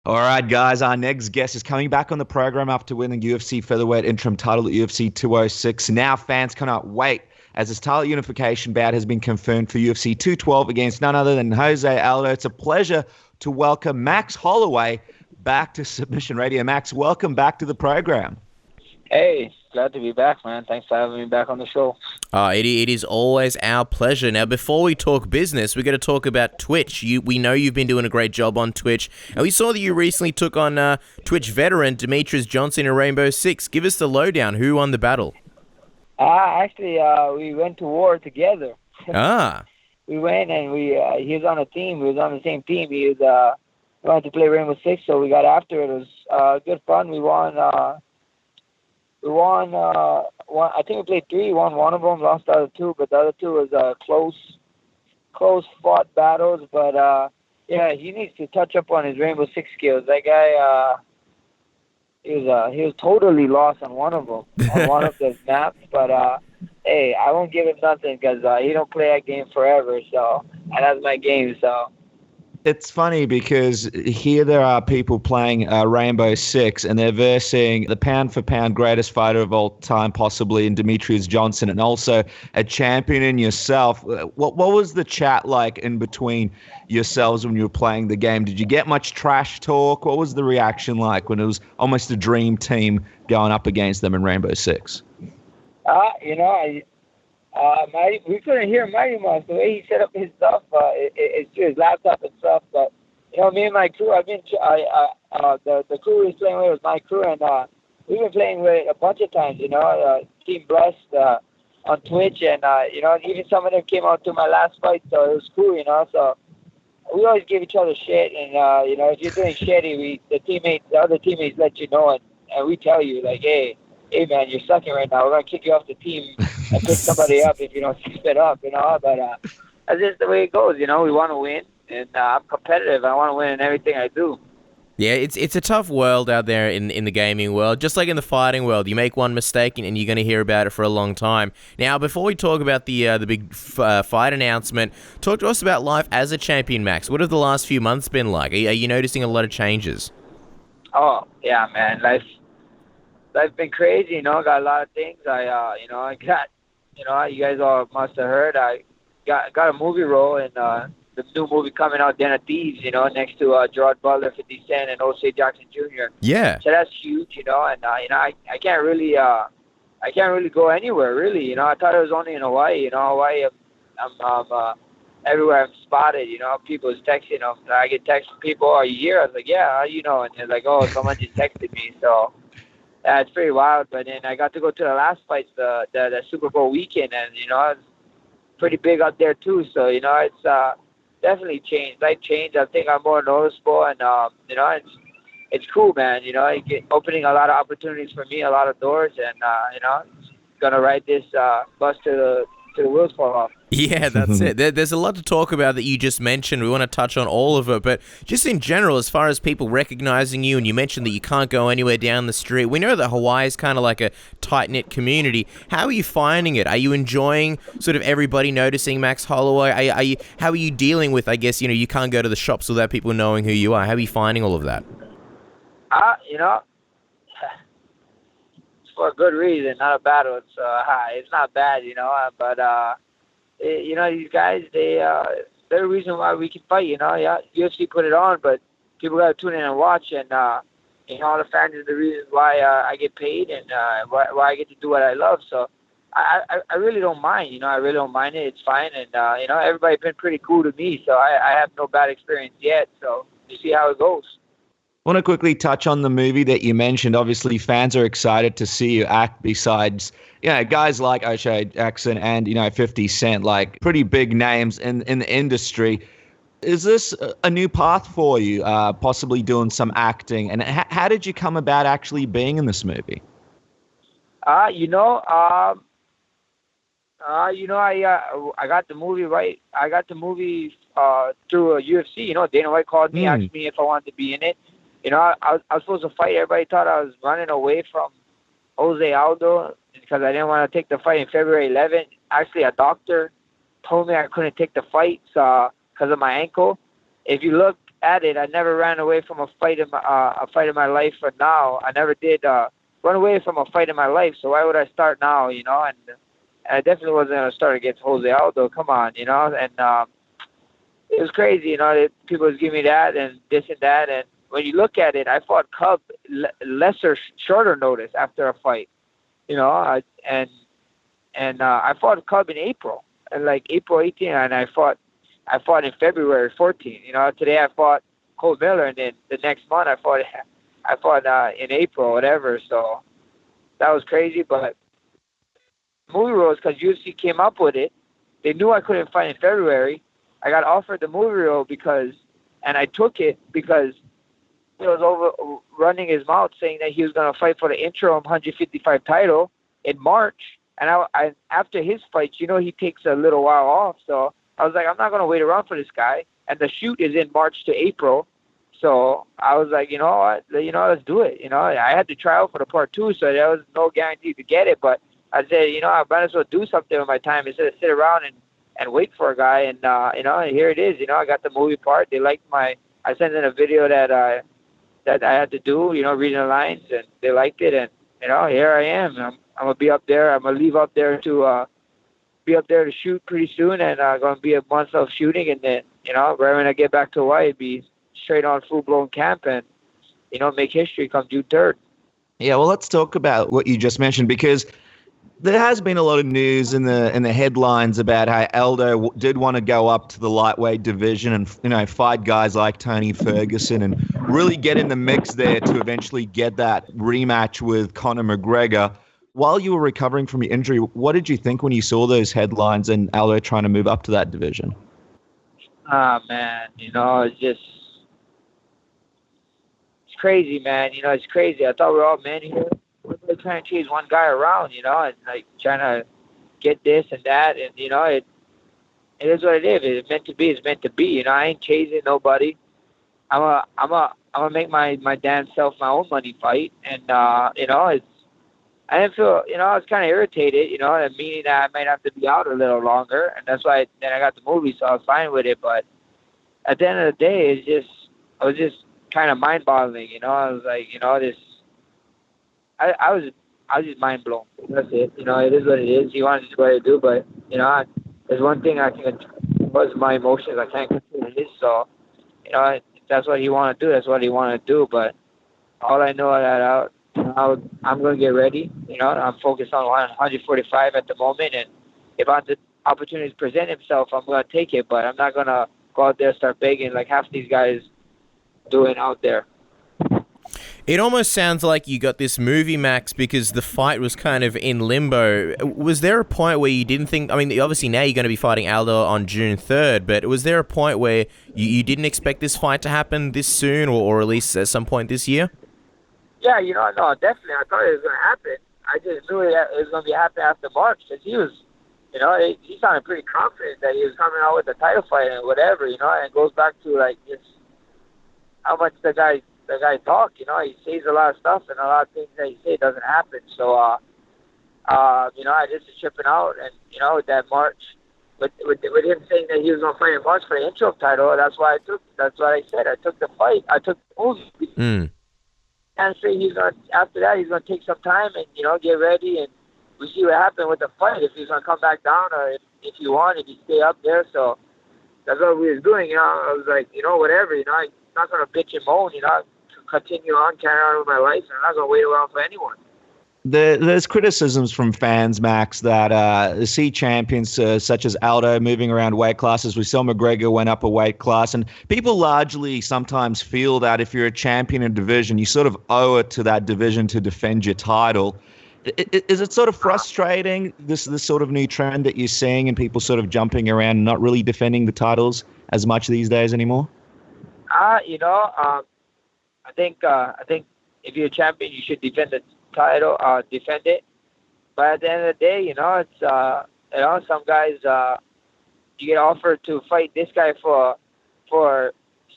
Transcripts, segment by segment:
All right, guys, our next guest is coming back on the program after winning UFC featherweight interim title at UFC 206. Now fans cannot wait as his title unification bout has been confirmed for UFC 212 against none other than Jose Aldo. It's a pleasure to welcome Max Holloway back to Submission Radio. Max, welcome back to the program. Hey, glad to be back, man. Thanks for having me back on the show. It is always our pleasure. Now, before we talk business, we're going to talk about Twitch. We know you've been doing a great job on Twitch, and we saw that you recently took on Twitch veteran Demetrius Johnson in Rainbow Six. Give us the lowdown. Who won the battle? Actually, we went to war together. Ah. We went and he was on a team. We was on the same team. He wanted to play Rainbow Six, so we got after it. It was good fun. We won. One. I think we played three. Won one of them, lost the other two, but the other two was close fought battles. But yeah, he needs to touch up on his Rainbow Six skills. That guy, he was totally lost on one of them, on one of the maps. But hey, I won't give him nothing because he don't play that game forever. So, and that's my game. So. It's funny because here there are people playing Rainbow Six and they're versing the pound-for-pound greatest fighter of all time, possibly, in Demetrius Johnson, and also a champion in yourself. What was the chat like in between yourselves when you were playing the game? Did you get much trash talk? What was the reaction like when it was almost a dream team going up against them in Rainbow Six? We couldn't hear Mighty Mouse the way he set up his stuff. It's his laptop and stuff. But me and my crew, the crew we was playing with was my crew, and we've been playing with a bunch of times. Team Blessed on Twitch, and even some of them came out to my last fight, so it was cool. So we always give each other shit, and if you're doing shitty, the other teammates let you know, and we tell you like, hey man, you're sucking right now. We're gonna kick you off the team and pick somebody up if you don't keep it up, But that's just the way it goes, We want to win, and I'm competitive. I want to win in everything I do. Yeah, it's a tough world out there in the gaming world. Just like in the fighting world, you make one mistake and you're going to hear about it for a long time. Now, before we talk about the big fight announcement, talk to us about life as a champion, Max. What have the last few months been like? Are you noticing a lot of changes? Oh yeah, man, life's been crazy, Got a lot of things. I got, you guys all must have heard. I got a movie role in the new movie coming out, Den of Thieves. Next to Gerard Butler, 50 Cent, and Jose Jackson Jr. Yeah. So that's huge, and I can't really go anywhere really. I thought it was only in Hawaii. Hawaii, I'm everywhere I'm spotted. People is texting. I get texts from people. Are you here? I was like, yeah. How you know? And they're like, oh, someone just texted me. So. It's pretty wild, but then I got to go to the last fight, the Super Bowl weekend, and it's pretty big out there too. So it's definitely changed. Life changed. I think I'm more noticeable, and it's cool, man. Opening a lot of opportunities for me, a lot of doors, and gonna ride this bus to the wheels fall off. Yeah, that's it. There's a lot to talk about that you just mentioned. We want to touch on all of it, but just in general, as far as people recognizing you, and you mentioned that you can't go anywhere down the street, we know that Hawaii is kind of like a tight-knit community. How are you finding it? Are you enjoying sort of everybody noticing Max Holloway? How are you dealing with, I guess, you can't go to the shops without people knowing who you are? How are you finding all of that? It's for a good reason, not a bad one. So it's not bad, but these guys, they're the reason why we can fight, Yeah, UFC put it on, but people got to tune in and watch, and all the fans are the reason why I get paid and why I get to do what I love. So I really don't mind, I really don't mind it. It's fine, and everybody's been pretty cool to me, so I have no bad experience yet. So you see how it goes. I want to quickly touch on the movie that you mentioned. Obviously, fans are excited to see you act besides, guys like Jose Jackson and, 50 Cent, like pretty big names in the industry. Is this a new path for you, possibly doing some acting? And how did you come about actually being in this movie? I got the movie right. I got the movie through a UFC. Dana White called me, asked me if I wanted to be in it. I was supposed to fight. Everybody thought I was running away from Jose Aldo because I didn't want to take the fight in February 11th. Actually, a doctor told me I couldn't take the fight because of my ankle. If you look at it. I never ran away from a fight in my life. For now, I never did run away from a fight in my life. So why would I start now? And I definitely wasn't gonna start against Jose Aldo. Come on, and it was crazy. That people was giving me that and this and that. And when you look at it, I fought Cub shorter notice after a fight. I fought Cub in April, and like April 18, and I fought in February 14. Today I fought Cole Miller, and then the next month I fought in April, whatever. So that was crazy. But movie rules, because UFC came up with it, they knew I couldn't fight in February. I got offered the movie rule and I took it because he was over running his mouth saying that he was going to fight for the interim 155 title in March. And I after his fights, he takes a little while off. So I was like, I'm not going to wait around for this guy. And the shoot is in March to April. So I was like, what? Let's do it. I had to try out for the part 2, so there was no guarantee to get it. But I said, I might as well do something with my time instead of sit around and wait for a guy. And, here it is. I got the movie part. They liked I sent in a video that I had to do, reading the lines, and they liked it. And, here I am. I'm going to be up there. I'm going to leave up there to shoot pretty soon, and going to be a month of shooting. And then, right when I get back to Hawaii, be straight on full-blown camp and, make history come June 3rd. Yeah, well, let's talk about what you just mentioned, because there has been a lot of news in the headlines about how Aldo did want to go up to the lightweight division and fight guys like Tony Ferguson and really get in the mix there to eventually get that rematch with Conor McGregor. While you were recovering from your injury, what did you think when you saw those headlines and Aldo trying to move up to that division? Man, it's crazy, man. It's crazy. I thought we were all men here. We're trying to chase one guy around, and like trying to get this and that, and it is what it is. It's meant to be. It's meant to be. I ain't chasing nobody. I'm gonna make my damn self my own money fight, and I didn't feel, I was kind of irritated, meaning that I might have to be out a little longer, and that's why then I got the movie, so I was fine with it. But at the end of the day, I was just kind of mind-boggling, I was like, this. I was just mind blown. That's it. It is what it is. He wanted to go ahead and do, but there's one thing I can was my emotions. I can't control this. So if that's what he wanted to do, that's what he wanted to do. But all I know is that I'm going to get ready. I'm focused on 145 at the moment, and if the opportunities present himself, I'm going to take it. But I'm not going to go out there and start begging like half these guys doing out there. It almost sounds like you got this movie, Max, because the fight was kind of in limbo. Was there a point where you didn't think... obviously now you're going to be fighting Alder on June 3rd, but was there a point where you didn't expect this fight to happen this soon, or at least at some point this year? Yeah, no, definitely. I thought it was going to happen. I just knew that it was going to be happening after March, because he was, he sounded pretty confident that he was coming out with the title fight and whatever, and it goes back to, like, just how much the guy talk, he says a lot of stuff, and a lot of things that he says doesn't happen. So, I just was tripping out, and with that March, with him saying that he was gonna fight in March for the interim title, that's what I said. I took the fight. I took the movie. And so after that he's gonna take some time and get ready, and we see what happened with the fight. If he's gonna come back down, or if he wanted to stay up there. So that's what we was doing. I was like, whatever. I'm not gonna bitch and moan. Continue on, carry on with my life, and I'm not going to wait around for anyone. There's criticisms from fans, Max, that see champions such as Aldo moving around weight classes. We saw McGregor went up a weight class, and people largely sometimes feel that if you're a champion in a division, you sort of owe it to that division to defend your title. Is it sort of frustrating, this sort of new trend that you're seeing, and people sort of jumping around and not really defending the titles as much these days anymore? I think if you're a champion, you should defend the title, defend it. But at the end of the day, it's some guys you get offered to fight this guy for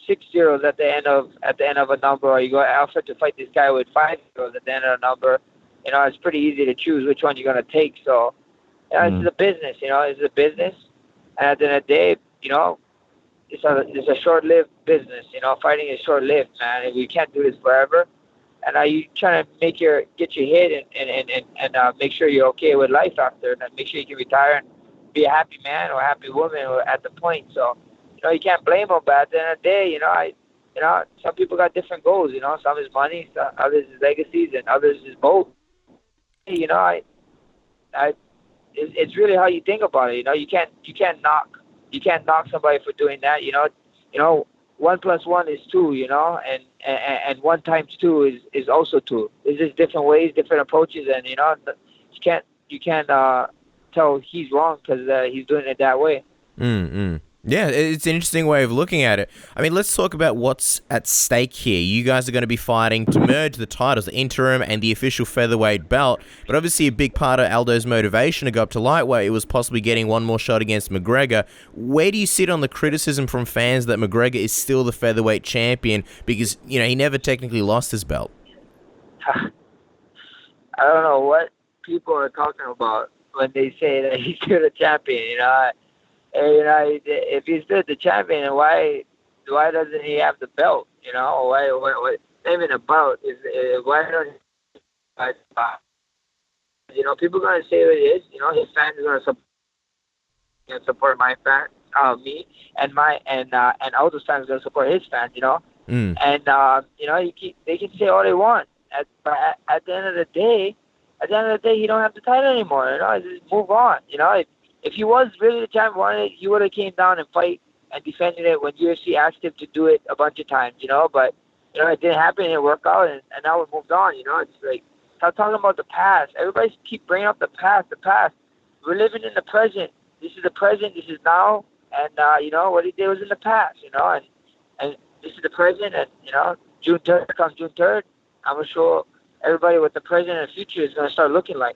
6 zeros at the end of a number, or you go offered to fight this guy with 5 zeros at the end of a number. It's pretty easy to choose which one you're gonna take. So it's a business. It's a business, and at the end of the day, it's a short-lived business. Fighting is short-lived, man. And we can't do this forever. And you trying to get your hit and make sure you're okay with life after, and make sure you can retire and be a happy man or a happy woman at the point. So, you can't blame them. But at the end of the day, some people got different goals. Some is money, others is legacies, and others is both. It's really how you think about it. You can't knock somebody for doing that. 1 + 1 is 2. And 1 × 2 is also 2. It's just different ways, different approaches, and you can't tell he's wrong because he's doing it that way. Yeah, it's an interesting way of looking at it. I mean, let's talk about what's at stake here. You guys are going to be fighting to merge the titles, the interim and the official featherweight belt. But obviously a big part of Aldo's motivation to go up to lightweight was possibly getting one more shot against McGregor. Where do you sit on the criticism from fans that McGregor is still the featherweight champion because, he never technically lost his belt? I don't know what people are talking about when they say that he's still the champion, if he's still the champion, why doesn't he have the belt? Why not even a belt? Why don't people are gonna say what it is? His fans are gonna support my fans, me, and Aldo's fans are gonna support his fans. And they can say all they want. But at the end of the day, he don't have the title anymore. Just move on. If he was really the champion, he would have came down and fight and defended it when UFC asked him to do it a bunch of times, But, it didn't happen. It didn't work out, and now we moved on, It's like, stop talking about the past. Everybody keep bringing up the past. We're living in the present. This is the present. This is now. And, what he did was in the past, And this is the present. And, June 3rd comes June 3rd. I'm going to show everybody what the present and the future is going to start looking like.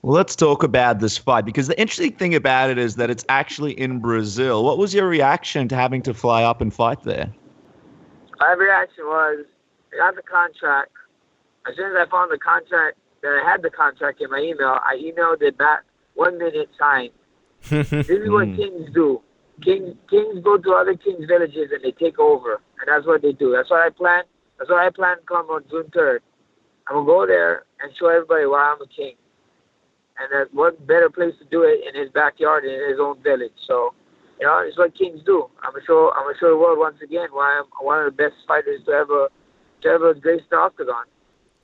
Well, let's talk about this fight, because the interesting thing about it is that it's actually in Brazil. What was your reaction to having to fly up and fight there? My reaction was, I got the contract. As soon as I found the contract, that I had the contract in my email, I emailed it back 1 minute signed. This is what kings do. Kings go to other kings' villages and they take over. And that's what they do. That's what I plan. That's what I plan to come on June 3rd. I'm going to go there and show everybody why I'm a king. And what better place to do it in his backyard, in his own village. So, it's what kings do. I'm gonna show the world once again why I'm one of the best fighters to ever grace the octagon.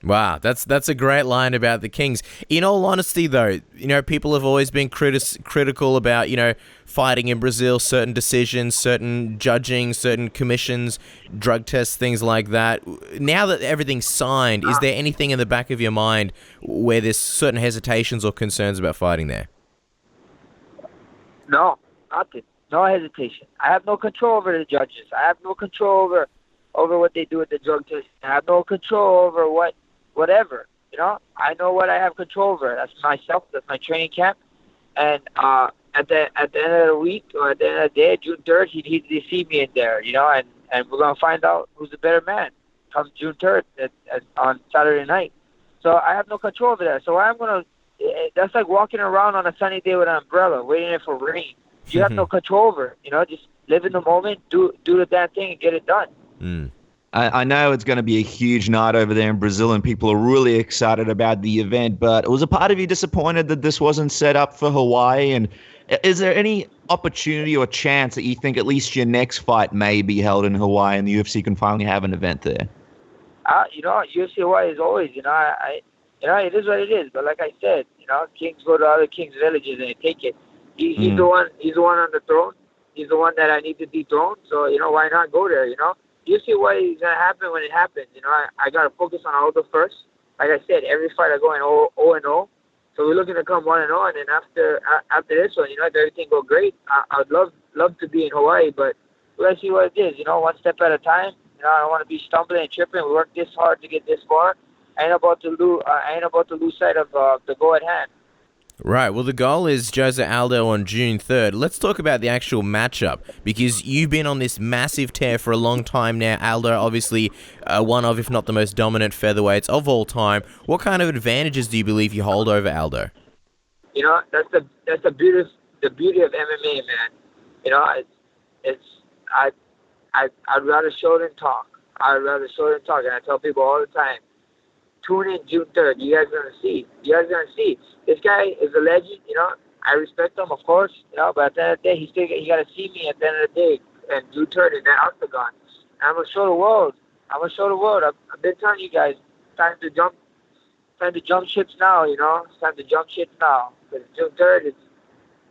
Wow, that's a great line about the Kings. In all honesty, though, people have always been critical about, fighting in Brazil, certain decisions, certain judging, certain commissions, drug tests, things like that. Now that everything's signed, is there anything in the back of your mind where there's certain hesitations or concerns about fighting there? No, nothing. No hesitation. I have no control over the judges. I have no control over what they do with the drug test. I have no control over whatever. I know what I have control over. That's myself. That's my training camp. And at the end of the week or at the end of the day, June 3rd, he'd see me in there, and we're gonna find out who's the better man come June 3rd on Saturday night. So I have no control over that. So that's like walking around on a sunny day with an umbrella, waiting for rain. You have no control over it. Just live in the moment, do the damn thing, and get it done. I know it's going to be a huge night over there in Brazil, and people are really excited about the event, but was a part of you disappointed that this wasn't set up for Hawaii? And is there any opportunity or chance that you think at least your next fight may be held in Hawaii and the UFC can finally have an event there? UFC Hawaii is always, it is what it is. But like I said, kings go to other kings' villages and they take it. He's the one on the throne. He's the one that I need to dethrone. So, why not go there, You see what is going to happen when it happens. I got to focus on Aldo first. Like I said, every fight I go in 0-0. So we're looking to come 1-0. And then after this one, if everything go great, I'd love to be in Hawaii. But let's see what it is. One step at a time. I don't want to be stumbling and tripping. We worked this hard to get this far. I ain't about to lose sight of the goal at hand. Right, well, the goal is Jose Aldo on June 3rd. Let's talk about the actual matchup, because you've been on this massive tear for a long time now. Aldo, obviously, one of, if not the most dominant featherweights of all time. What kind of advantages do you believe you hold over Aldo? That's the beauty of MMA, man. I'd rather show than talk. I'd rather show than talk, and I tell people all the time, tune in June 3rd. You guys are gonna see. You guys are gonna see. This guy is a legend. I respect him, of course. But at the end of the day, he gotta see me at the end of the day. And June 3rd in that octagon. And I'm gonna show the world. I've been telling you guys, time to jump ships now. It's time to jump ships now. Because June 3rd,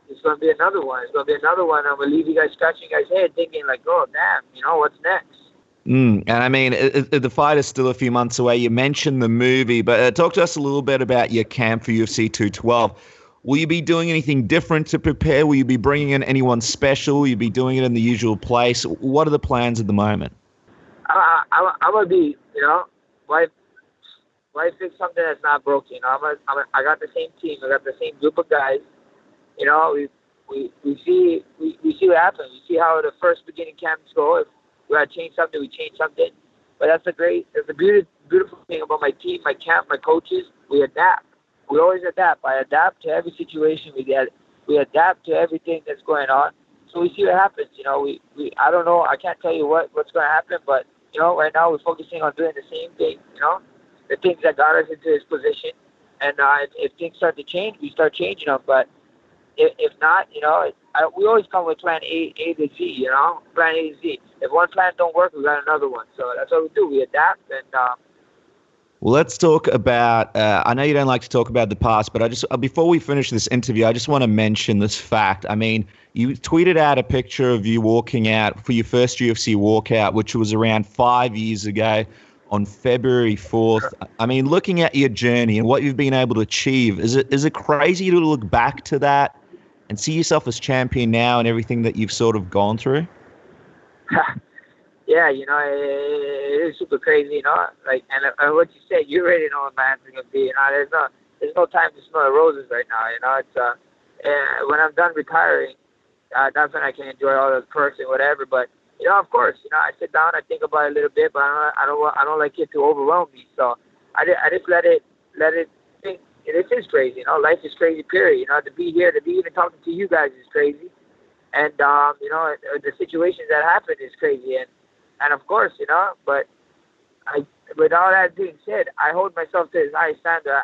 it's gonna be another one. It's gonna be another one. I'm gonna leave you guys scratching your guys' head, thinking like, oh damn, what's next? And I mean, the fight is still a few months away. You mentioned the movie, but talk to us a little bit about your camp for UFC 212. Will you be doing anything different to prepare? Will you be bringing in anyone special? Will you be doing it in the usual place? What are the plans at the moment? I'm gonna be, why fix something that's not broken? I got the same team. I got the same group of guys. We see what happens. We see how the first beginning camps go. If we gotta change something, we change something. But that's a beautiful thing about my team, my camp, my coaches. We adapt. We always adapt. I adapt to every situation. We adapt to everything that's going on. So we see what happens. I don't know. I can't tell you what's going to happen, but right now we're focusing on doing the same thing. The things that got us into this position. And if things start to change, we start changing them. But if not, we always come with plan A to Z. Plan A to Z. If one plan don't work, we got another one. So that's what we do. We adapt and. Well, let's talk about, I know you don't like to talk about the past, but before we finish this interview, I just want to mention this fact. I mean, you tweeted out a picture of you walking out for your first UFC walkout, which was around 5 years ago on February 4th. I mean, looking at your journey and what you've been able to achieve, is it crazy to look back to that and see yourself as champion now and everything that you've sort of gone through? Yeah, it is super crazy, and what you said, you already know what my answer's gonna be. There's no time to smell the roses right now. It's when I'm done retiring, that's when I can enjoy all the perks and whatever. But of course, I sit down, I think about it a little bit, but I don't like it to overwhelm me. So I just let it think. This is crazy, life is crazy. Period. To be here, to be even talking to you guys is crazy, and the situations that happen is crazy, and of course, but with all that being said, I hold myself to this high standard.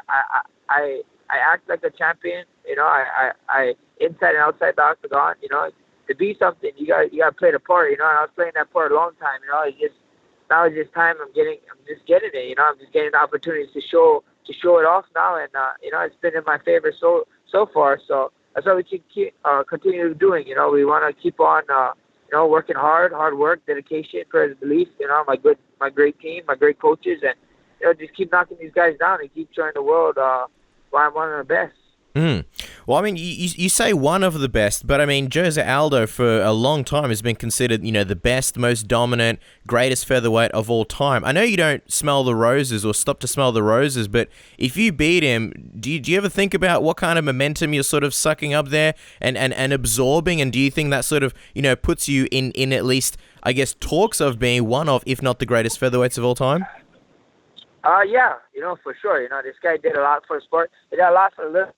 I act like a champion. I inside and outside the octagon. To be something, you got to play the part. And I was playing that part a long time. Now it's just time. I'm just getting it. I'm just getting the opportunities to show it off now, and it's been in my favor so far. So that's what we keep continue doing. We want to keep on. Working hard work, dedication, prayers, belief. My great team, my great coaches, and just keep knocking these guys down and keep showing the world why I'm one of the best. Well, I mean, you say one of the best, but I mean, Jose Aldo for a long time has been considered, the best, most dominant, greatest featherweight of all time. I know you don't smell the roses or stop to smell the roses, but if you beat him, do you ever think about what kind of momentum you're sort of sucking up there and absorbing? And do you think that sort of, puts you in at least, I guess, talks of being one of, if not the greatest featherweights of all time? Yeah, for sure. This guy did a lot for the sport. He did a lot for the living.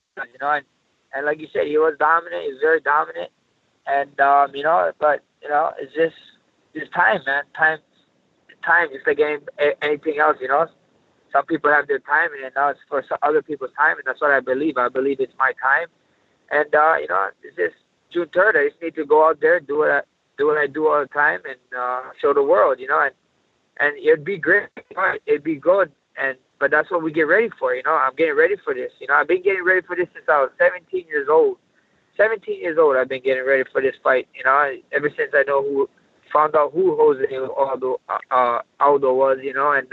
And like you said, he was dominant. He was very dominant, and but it's just time, man. Time, just like anything else. Some people have their time, and now it's for some other people's time, and that's what I believe. I believe it's my time, and it's just June 3rd. I just need to go out there, do what I do all the time, and show the world. And it'd be great. It'd be good, but that's what we get ready for. I'm getting ready for this. I've been getting ready for this since I was 17 years old. 17 years old, I've been getting ready for this fight. Ever since I found out who Jose Aldo was. And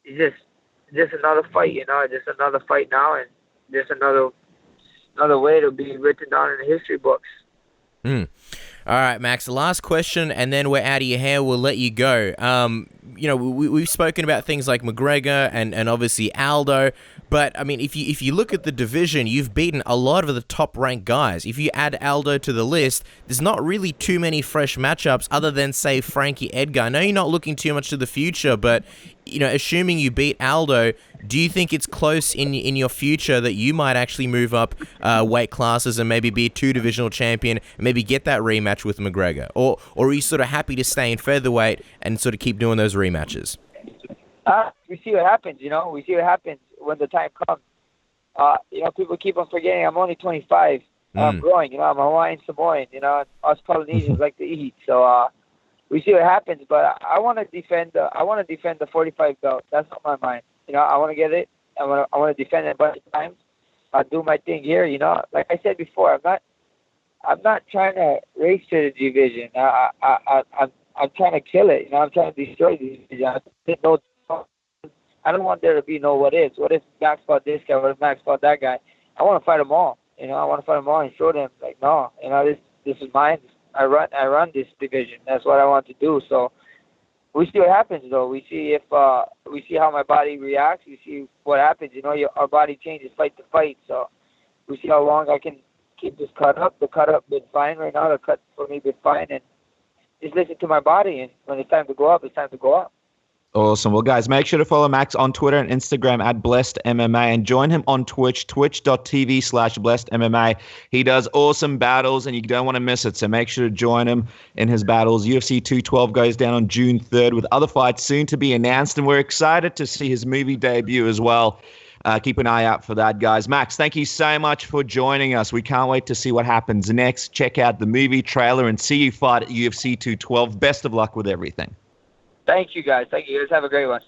it's just another fight. Just another fight now, and just another way to be written down in the history books. All right, Max, last question, and then we're out of your hair. We'll let you go. We've spoken about things like McGregor and obviously Aldo, But I mean, if you look at the division, you've beaten a lot of the top-ranked guys. If you add Aldo to the list, there's not really too many fresh matchups other than, say, Frankie Edgar. I know you're not looking too much to the future, but assuming you beat Aldo, do you think it's close in your future that you might actually move up weight classes and maybe be a 2-divisional champion and maybe get that rematch with McGregor? Or are you sort of happy to stay in featherweight and sort of keep doing those rematches? We see what happens, We see what happens when the time comes. People keep on forgetting I'm only 25. I'm growing, I'm Hawaiian Samoan, us Polynesians like to eat. So we see what happens, but I want to defend the 45 belt. That's not my mind. I want to get it. I want to defend it a bunch of times. I'll do my thing here, Like I said before, I'm not trying to race to the division. I'm trying to kill it. I'm trying to destroy the division. I don't want there to be no what ifs. What if Max fought this guy? What if Max fought that guy? I want to fight them all. I want to fight them all and show them like, no, this is mine. I run this division. That's what I want to do. So we see what happens, though. We see we see how my body reacts. We see what happens. Our body changes fight to fight. So we see how long I can keep this cut up. The cut up been fine right now. The cut for me been fine, and just listen to my body. And when it's time to go up, it's time to go up. Awesome. Well, guys, make sure to follow Max on Twitter and Instagram at BlessedMMA and join him on Twitch, twitch.tv/BlessedMMA. He does awesome battles and you don't want to miss it. So make sure to join him in his battles. UFC 212 goes down on June 3rd with other fights soon to be announced. And we're excited to see his movie debut as well. Keep an eye out for that, guys. Max, thank you so much for joining us. We can't wait to see what happens next. Check out the movie trailer and see you fight at UFC 212. Best of luck with everything. Thank you, guys. Thank you, guys. Have a great one.